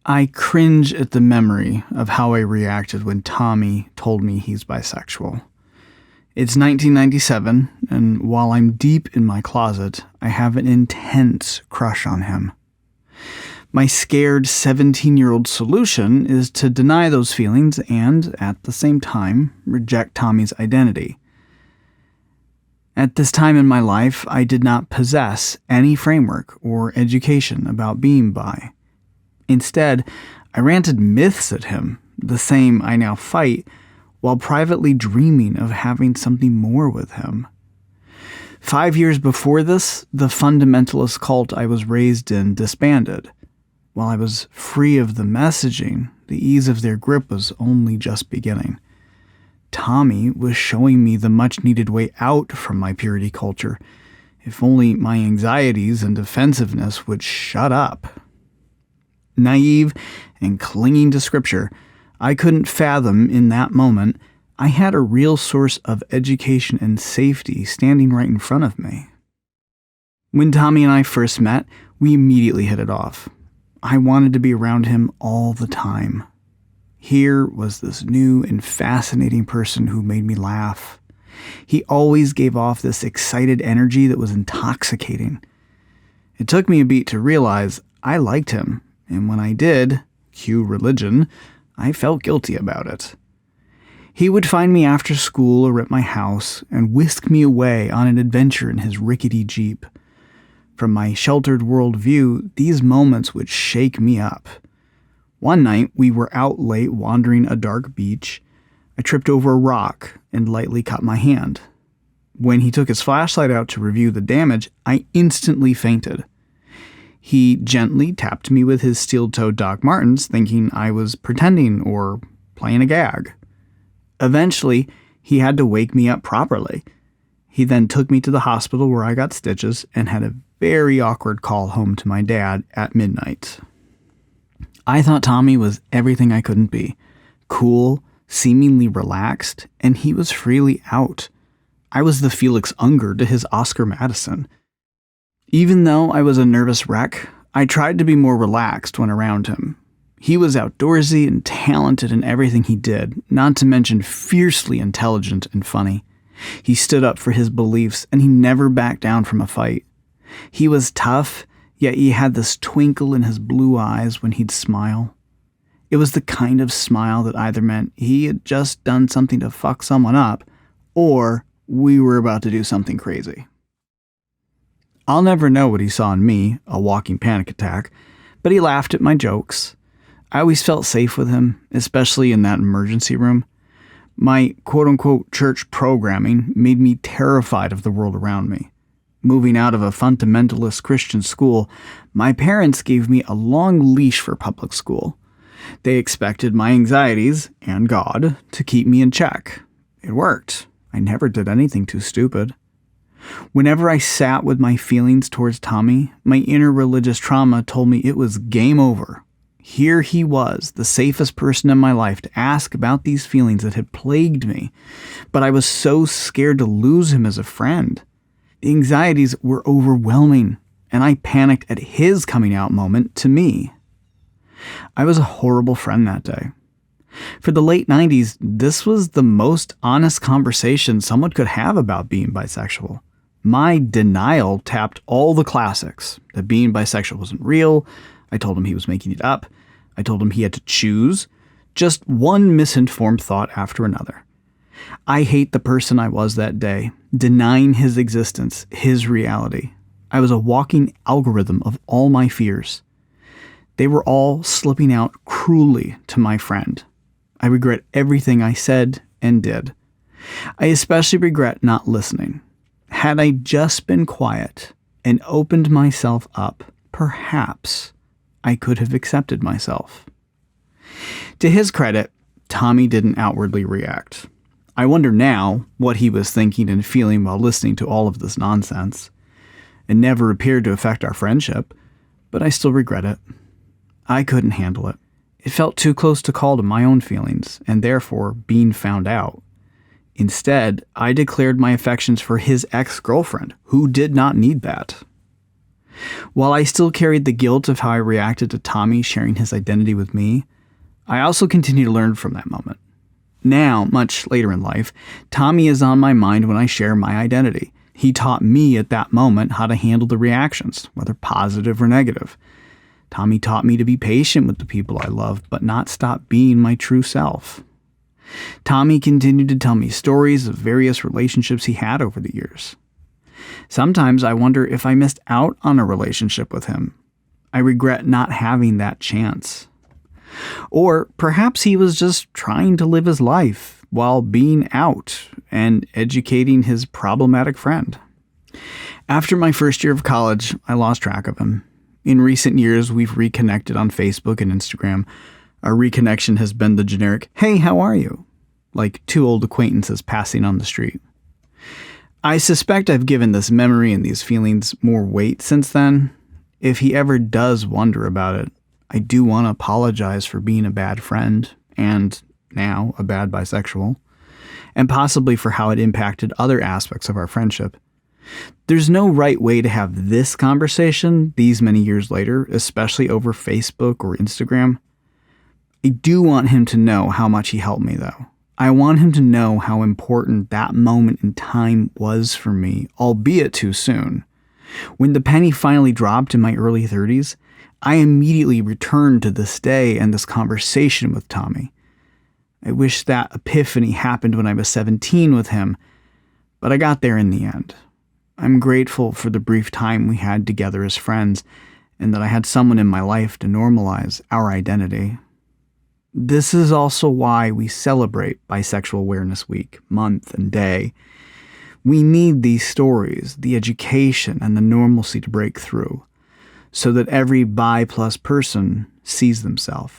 I cringe at the memory of how I reacted when Tommy told me he's bisexual. It's 1997, and while I'm deep in my closet, I have an intense crush on him. My scared 17-year-old solution is to deny those feelings and, at the same time, reject Tommy's identity. At this time in my life, I did not possess any framework or education about being bi. Instead, I ranted myths at him, the same I now fight, while privately dreaming of having something more with him. 5 years before this, the fundamentalist cult I was raised in disbanded. While I was free of the messaging, the ease of their grip was only just beginning. Tommy was showing me the much-needed way out from my purity culture. If only my anxieties and defensiveness would shut up. Naive and clinging to scripture, I couldn't fathom in that moment I had a real source of education and safety standing right in front of me. When Tommy and I first met, we immediately hit it off. I wanted to be around him all the time. Here was this new and fascinating person who made me laugh. He always gave off this excited energy that was intoxicating. It took me a beat to realize I liked him, and when I did, cue religion, I felt guilty about it. He would find me after school or at my house and whisk me away on an adventure in his rickety Jeep. From my sheltered worldview, these moments would shake me up. One night, we were out late wandering a dark beach. I tripped over a rock and lightly cut my hand. When he took his flashlight out to review the damage, I instantly fainted. He gently tapped me with his steel-toed Doc Martens, thinking I was pretending or playing a gag. Eventually, he had to wake me up properly. He then took me to the hospital where I got stitches and had a very awkward call home to my dad at midnight. I thought Tommy was everything I couldn't be. Cool, seemingly relaxed, and he was freely out. I was the Felix Unger to his Oscar Madison. Even though I was a nervous wreck, I tried to be more relaxed when around him. He was outdoorsy and talented in everything he did, not to mention fiercely intelligent and funny. He stood up for his beliefs, and he never backed down from a fight. He was tough, yet he had this twinkle in his blue eyes when he'd smile. It was the kind of smile that either meant he had just done something to fuck someone up, or we were about to do something crazy. I'll never know what he saw in me, a walking panic attack, but he laughed at my jokes. I always felt safe with him, especially in that emergency room. My quote-unquote church programming made me terrified of the world around me. Moving out of a fundamentalist Christian school, my parents gave me a long leash for public school. They expected my anxieties, and God, to keep me in check. It worked. I never did anything too stupid. Whenever I sat with my feelings towards Tommy, my inner religious trauma told me it was game over. Here he was, the safest person in my life to ask about these feelings that had plagued me, but I was so scared to lose him as a friend. The anxieties were overwhelming, and I panicked at his coming out moment to me. I was a horrible friend that day. For the late 90s, this was the most honest conversation someone could have about being bisexual. My denial tapped all the classics, that being bisexual wasn't real. I told him he was making it up. I told him he had to choose. Just one misinformed thought after another. I hate the person I was that day, denying his existence, his reality. I was a walking algorithm of all my fears. They were all slipping out cruelly to my friend. I regret everything I said and did. I especially regret not listening. Had I just been quiet and opened myself up, perhaps I could have accepted myself. To his credit, Tommy didn't outwardly react. I wonder now what he was thinking and feeling while listening to all of this nonsense. It never appeared to affect our friendship, but I still regret it. I couldn't handle it. It felt too close to call to my own feelings, and therefore being found out. Instead, I declared my affections for his ex-girlfriend, who did not need that. While I still carried the guilt of how I reacted to Tommy sharing his identity with me, I also continue to learn from that moment. Now, much later in life, Tommy is on my mind when I share my identity. He taught me at that moment how to handle the reactions, whether positive or negative. Tommy taught me to be patient with the people I love, but not stop being my true self. Tommy continued to tell me stories of various relationships he had over the years. Sometimes I wonder if I missed out on a relationship with him. I regret not having that chance. Or perhaps he was just trying to live his life while being out and educating his problematic friend. After my first year of college, I lost track of him. In recent years, we've reconnected on Facebook and Instagram. Our reconnection has been the generic, "Hey, how are you?" like two old acquaintances passing on the street. I suspect I've given this memory and these feelings more weight since then. If he ever does wonder about it, I do want to apologize for being a bad friend, and now a bad bisexual, and possibly for how it impacted other aspects of our friendship. There's no right way to have this conversation these many years later, especially over Facebook or Instagram. I do want him to know how much he helped me, though. I want him to know how important that moment in time was for me, albeit too soon. When the penny finally dropped in my early 30s, I immediately returned to this day and this conversation with Tommy. I wish that epiphany happened when I was 17 with him, but I got there in the end. I'm grateful for the brief time we had together as friends, and that I had someone in my life to normalize our identity. This is also why we celebrate Bisexual Awareness Week, month, and day. We need these stories, the education, and the normalcy to break through, so that every bi plus person sees themselves.